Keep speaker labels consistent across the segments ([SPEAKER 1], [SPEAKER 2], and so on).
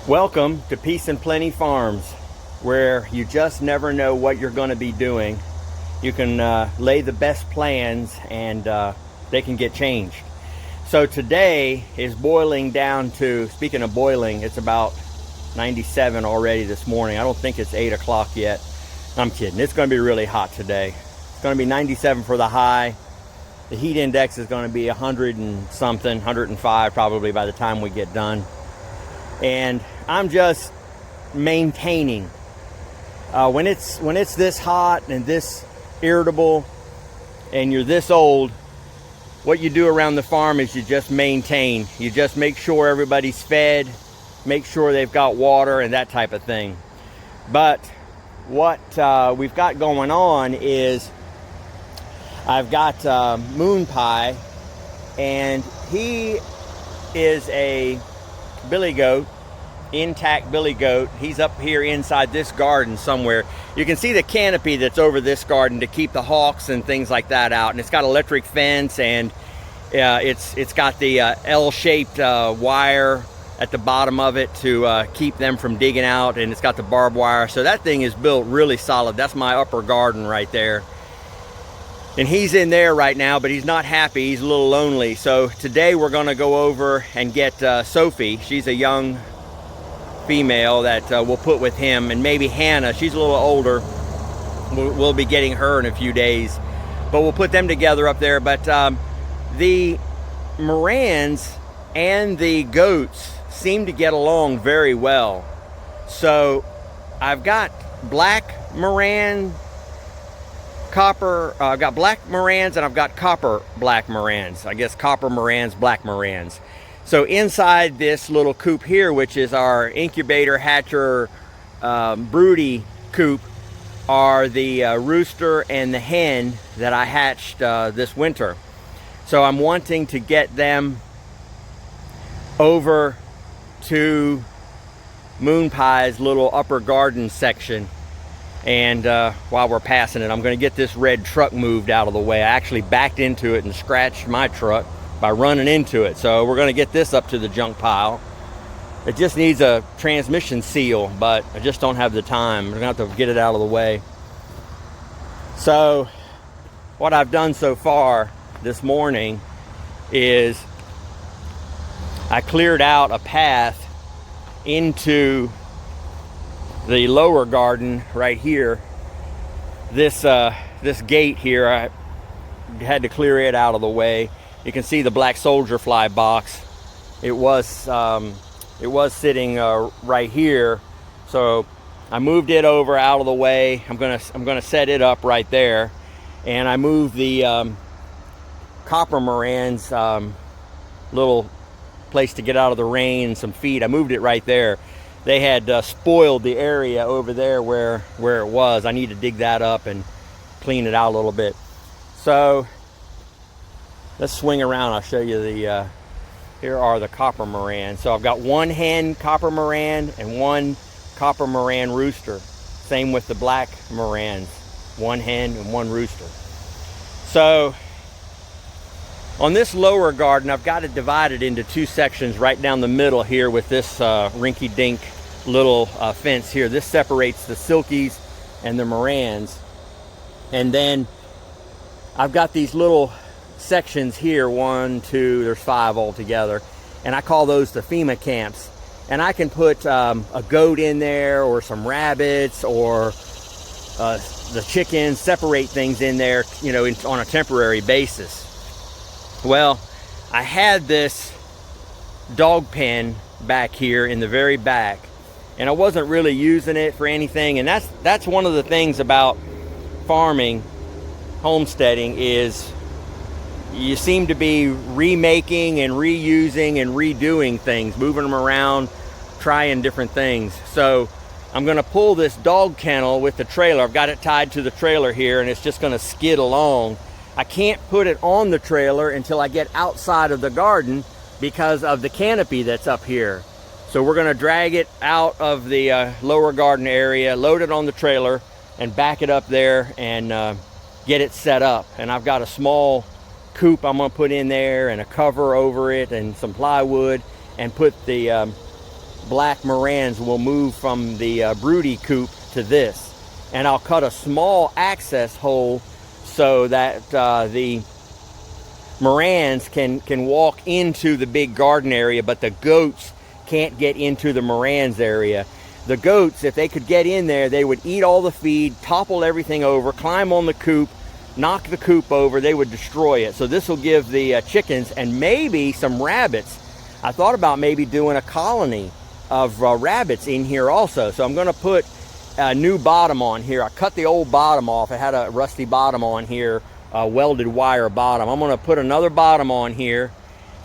[SPEAKER 1] Welcome to Peace and Plenty Farms, where you just never know what you're going to be doing. You can lay the best plans and they can get changed. So today is boiling down to, speaking of boiling, it's about 97 already this morning. I don't think it's 8 o'clock yet. I'm kidding. It's going to be really hot today. It's going to be 97 for the high. The heat index is going to be 100 and something, 105 probably by the time we get done. And I'm just maintaining. When it's this hot and this irritable and you're this old, what you do around the farm is you just maintain. You just make sure everybody's fed, make sure they've got water and that type of thing. But what we've got going on is I've got Moonpie, and he is a billy goat, intact billy goat. He's up here inside this garden somewhere. You can see the canopy that's over this garden to keep the hawks and things like that out, and it's got electric fence, and it's got the L-shaped wire at the bottom of it to keep them from digging out, and it's got the barbed wire. So that thing is built really solid. That's my upper garden right there. And he's in there right now, but he's not happy. He's a little lonely. So today we're going to go over and get Sophie. She's a young female that we'll put with him, and maybe Hannah. She's a little older. We'll be getting her in a few days, but we'll put them together up there. But the Marans and the goats seem to get along very well. So I've got black Maran, copper, I've got black Marans, and I've got copper black Marans. I guess copper Marans, black Marans. So inside this little coop here, which is our incubator hatcher broody coop, are the rooster and the hen that I hatched this winter. So I'm wanting to get them over to Moonpie's little upper garden section. And while we're passing it, I'm going to get this red truck moved out of the way. I actually backed into it and scratched my truck by running into it. So we're going to get this up to the junk pile. It just needs a transmission seal, but I just don't have the time. We're going to have to get it out of the way. So what I've done so far this morning is I cleared out a path into the lower garden right here. This gate here, I had to clear it out of the way. You can see the black soldier fly box. It was sitting right here, so I moved it over out of the way. I'm gonna set it up right there, and I moved the copper Maran's little place to get out of the rain, some feed. I moved it right there. They had spoiled the area over there where it was. I need to dig that up and clean it out a little bit. So let's swing around. I'll show you the, here are the copper Marans. So I've got one hen copper Maran and one copper Maran rooster. Same with the black Marans, one hen and one rooster. So on this lower garden, I've got it divided into two sections right down the middle here with this rinky-dink little fence here. This separates the silkies and the Marans. And then I've got these little sections here, 1, 2, there's 5 altogether. And I call those the FEMA camps. And I can put a goat in there, or some rabbits, or the chickens, separate things in there, you know, on a temporary basis. Well, I had this dog pen back here in the very back, and I wasn't really using it for anything. And that's one of the things about farming, homesteading, is you seem to be remaking and reusing and redoing things, moving them around, trying different things. So I'm going to pull this dog kennel with the trailer. I've got it tied to the trailer here, and it's just going to skid along. I can't put it on the trailer until I get outside of the garden because of the canopy that's up here. So we're going to drag it out of the lower garden area, load it on the trailer, and back it up there and get it set up. And I've got a small coop I'm going to put in there and a cover over it and some plywood, and put the black Marans will move from the broody coop to this. And I'll cut a small access hole so that the Marans can walk into the big garden area, but the goats can't get into the Marans area. The goats, if they could get in there, they would eat all the feed, topple everything over, climb on the coop, knock the coop over, they would destroy it. So this will give the chickens and maybe some rabbits. I thought about maybe doing a colony of rabbits in here also. So I'm going to put a new bottom on here. I cut the old bottom off. It had a rusty bottom on here, a welded wire bottom. I'm going to put another bottom on here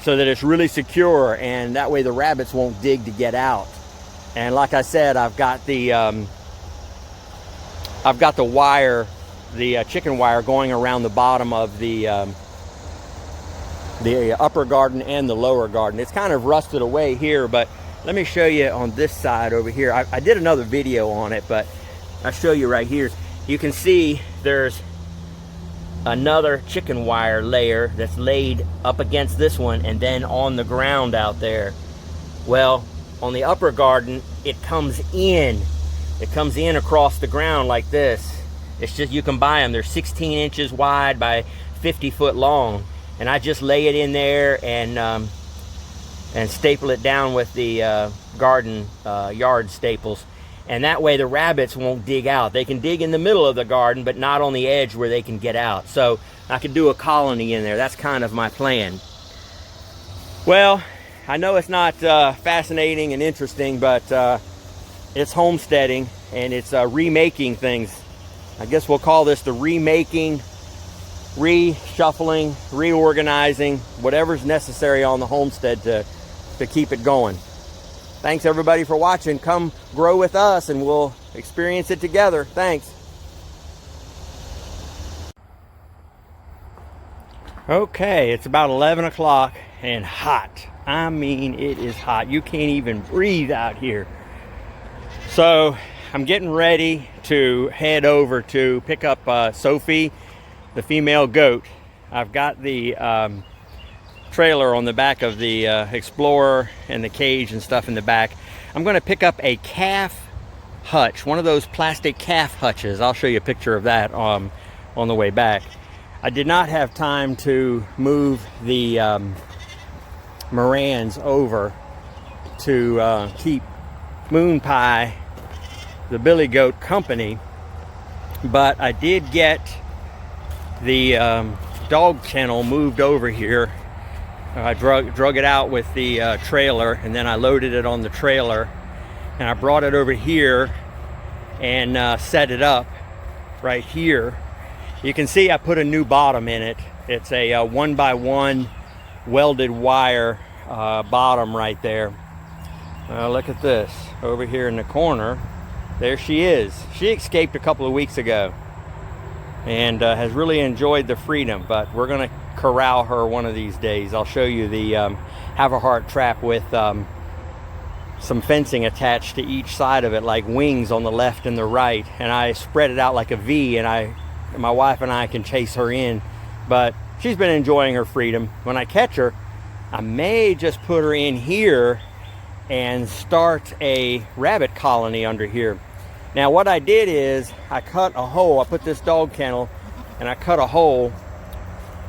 [SPEAKER 1] so that it's really secure, and that way the rabbits won't dig to get out. And like I said, I've got the wire, the chicken wire going around the bottom of the upper garden and the lower garden. It's kind of rusted away here, but let me show you on this side over here. I did another video on it, but I'll show you right here. You can see there's another chicken wire layer that's laid up against this one and then on the ground out there. Well, on the upper garden, it comes in. It comes in across the ground like this. It's just, you can buy them. They're 16 inches wide by 50 foot long. And I just lay it in there and staple it down with the garden yard staples. And that way the rabbits won't dig out. They can dig in the middle of the garden, but not on the edge where they can get out. So I could do a colony in there. That's kind of my plan. Well, I know it's not fascinating and interesting, but it's homesteading and it's remaking things. I guess we'll call this the remaking, reshuffling, reorganizing, whatever's necessary on the homestead to keep it going. Thanks everybody for watching. Come grow with us and we'll experience it together. Thanks. Okay, it's about 11 o'clock and hot. I mean, it is hot. You can't even breathe out here. So I'm getting ready to head over to pick up Sophie, the female goat. I've got the trailer on the back of the Explorer and the cage and stuff in the back. I'm going to pick up a calf hutch, one of those plastic calf hutches. I'll show you a picture of that on the way back. I did not have time to move the Marans over to keep Moonpie, the billy goat, company, but I did get the dog kennel moved over here. I drug it out with the trailer, and then I loaded it on the trailer, and I brought it over here and set it up right here. You can see I put a new bottom in it. It's a 1x1 welded wire bottom right there. Look at this over here in the corner. There she is. She escaped a couple of weeks ago and has really enjoyed the freedom, but we're gonna corral her one of these days. I'll show you the have a heart trap with some fencing attached to each side of it, like wings on the left and the right, and I spread it out like a V, and my wife and I can chase her in. But she's been enjoying her freedom. When I catch her, I may just put her in here and start a rabbit colony under here. Now what I did is I cut a hole. I put this dog kennel and I cut a hole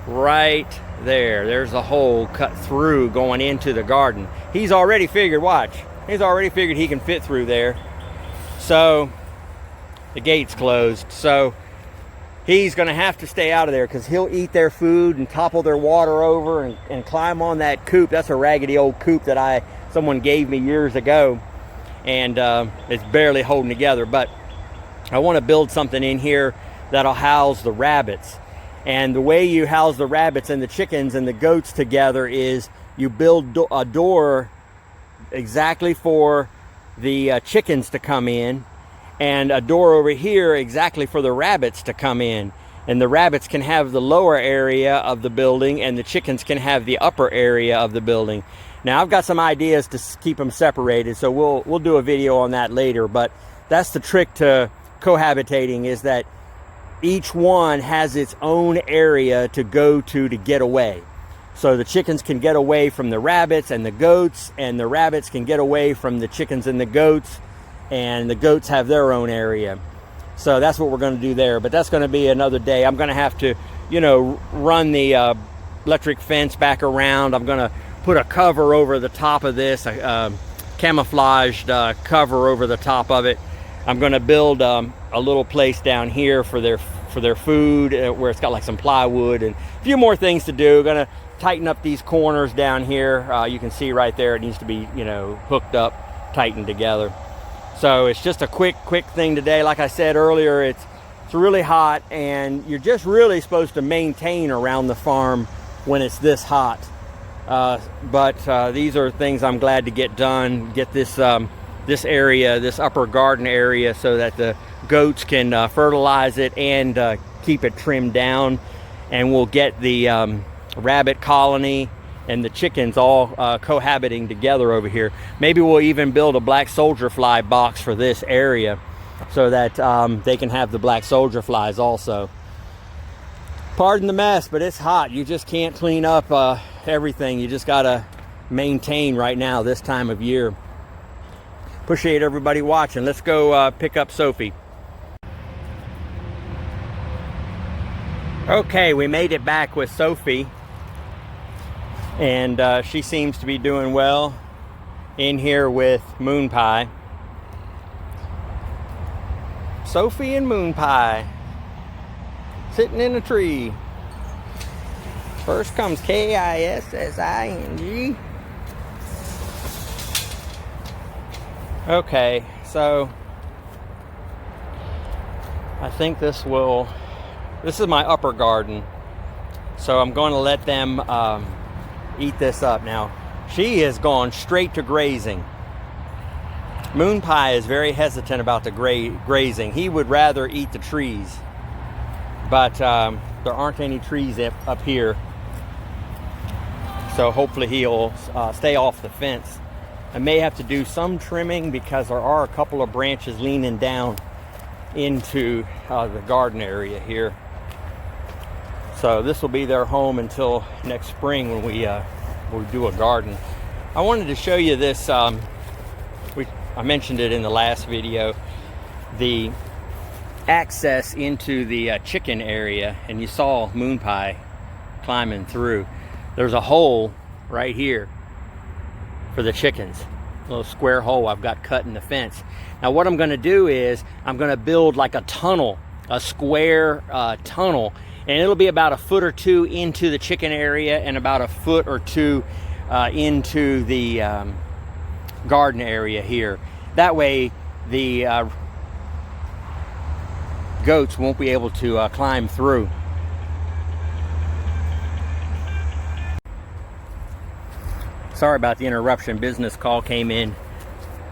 [SPEAKER 1] right there. There's a hole cut through going into the garden. He's already figured, watch, he's already figured he can fit through there. So the gate's closed, so he's gonna have to stay out of there because he'll eat their food and topple their water over and climb on that coop. That's a raggedy old coop that someone gave me years ago, and it's barely holding together. But I want to build something in here that'll house the rabbits. And the way you house the rabbits and the chickens and the goats together is you build a door exactly for the chickens to come in, and a door over here exactly for the rabbits to come in. And the rabbits can have the lower area of the building and the chickens can have the upper area of the building. Now I've got some ideas to keep them separated, so we'll do a video on that later. But that's the trick to cohabitating, is that each one has its own area to go to get away. so the chickens can get away from the rabbits and the goats, and the rabbits can get away from the chickens and the goats, and the goats have their own area. So that's what we're going to do there, but that's going to be another day. I'm going to have to, you know, run the electric fence back around. I'm going to put a cover over the top of this, camouflaged cover over the top of it. I'm going to build a little place down here for their food, where it's got like some plywood and a few more things to do. Going to tighten up these corners down here. You can see right there, it needs to be, you know, hooked up, tightened together. So it's just a quick thing today. Like I said earlier, it's really hot, and you're just really supposed to maintain around the farm when it's this hot. But these are things I'm glad to get done. Get this this area, this upper garden area, so that the goats can fertilize it and keep it trimmed down, and we'll get the rabbit colony and the chickens all cohabiting together over here. Maybe we'll even build a black soldier fly box for this area, so that they can have the black soldier flies also. Pardon the mess, but it's hot. You just can't clean up everything. You just gotta maintain right now, this time of year. Appreciate everybody watching. Let's go pick up Sophie. Okay, we made it back with Sophie, and she seems to be doing well in here with Moonpie. Sophie and Moonpie sitting in a tree. First comes Kissing. Okay, so I think this is my upper garden, so I'm going to let them eat this up. Now, she has gone straight to grazing. Moonpie is very hesitant about the grazing. He would rather eat the trees, but there aren't any trees up here, so hopefully he'll stay off the fence. I may have to do some trimming because there are a couple of branches leaning down into the garden area here. So this will be their home until next spring when we do a garden. I wanted to show you this. I mentioned it in the last video, the access into the chicken area, and you saw Moonpie climbing through. There's a hole right here for the chickens, a little square hole I've got cut in the fence. Now what I'm going to do is I'm going to build like a tunnel, a square tunnel, and it'll be about a foot or two into the chicken area and about a foot or two into the garden area here. That way the goats won't be able to climb through. Sorry about the interruption. Business call came in.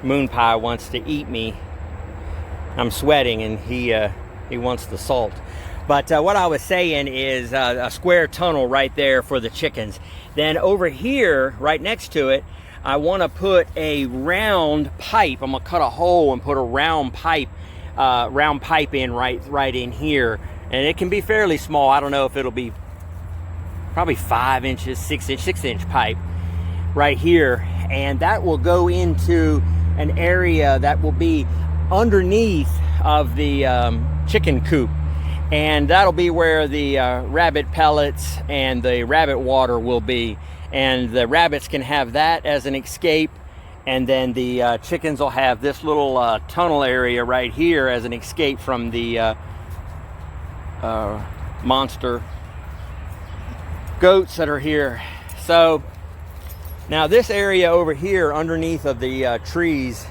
[SPEAKER 1] Moonpie wants to eat me. I'm sweating, and he wants the salt. But what I was saying is a square tunnel right there for the chickens. Then over here, right next to it, I want to put a round pipe. I'm gonna cut a hole and put a round pipe in right in here, and it can be fairly small. I don't know if it'll be probably 5 inches, 6-inch pipe right here, and that will go into an area that will be underneath of the chicken coop, and that'll be where the rabbit pellets and the rabbit water will be, and the rabbits can have that as an escape, and then the chickens will have this little tunnel area right here as an escape from the monster goats that are here. So now this area over here underneath of the trees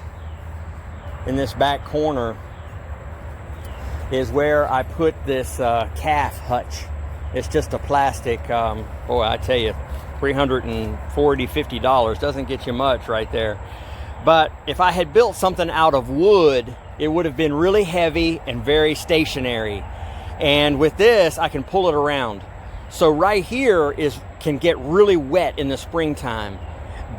[SPEAKER 1] in this back corner is where I put this calf hutch. It's just a plastic, boy, I tell you, $340–50 doesn't get you much right there. But if I had built something out of wood, it would have been really heavy and very stationary. And with this, I can pull it around. So right here can get really wet in the springtime,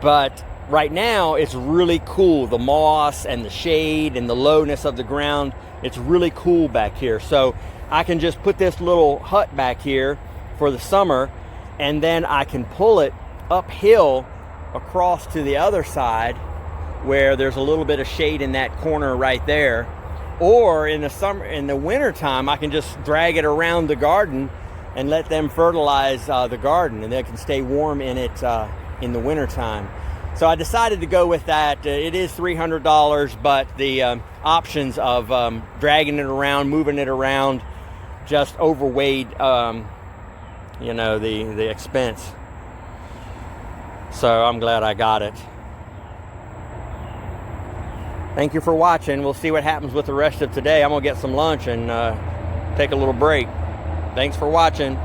[SPEAKER 1] but right now it's really cool. The moss and the shade and the lowness of the ground, it's really cool back here. So I can just put this little hut back here for the summer, and then I can pull it uphill across to the other side where there's a little bit of shade in that corner right there. Or in the winter time, I can just drag it around the garden and let them fertilize the garden, and they can stay warm in it in the winter time. So I decided to go with that. It is $300, but the options of dragging it around, moving it around, just overweighed, you know, the expense. So I'm glad I got it. Thank you for watching. We'll see what happens with the rest of today. I'm gonna get some lunch and take a little break. Thanks for watching.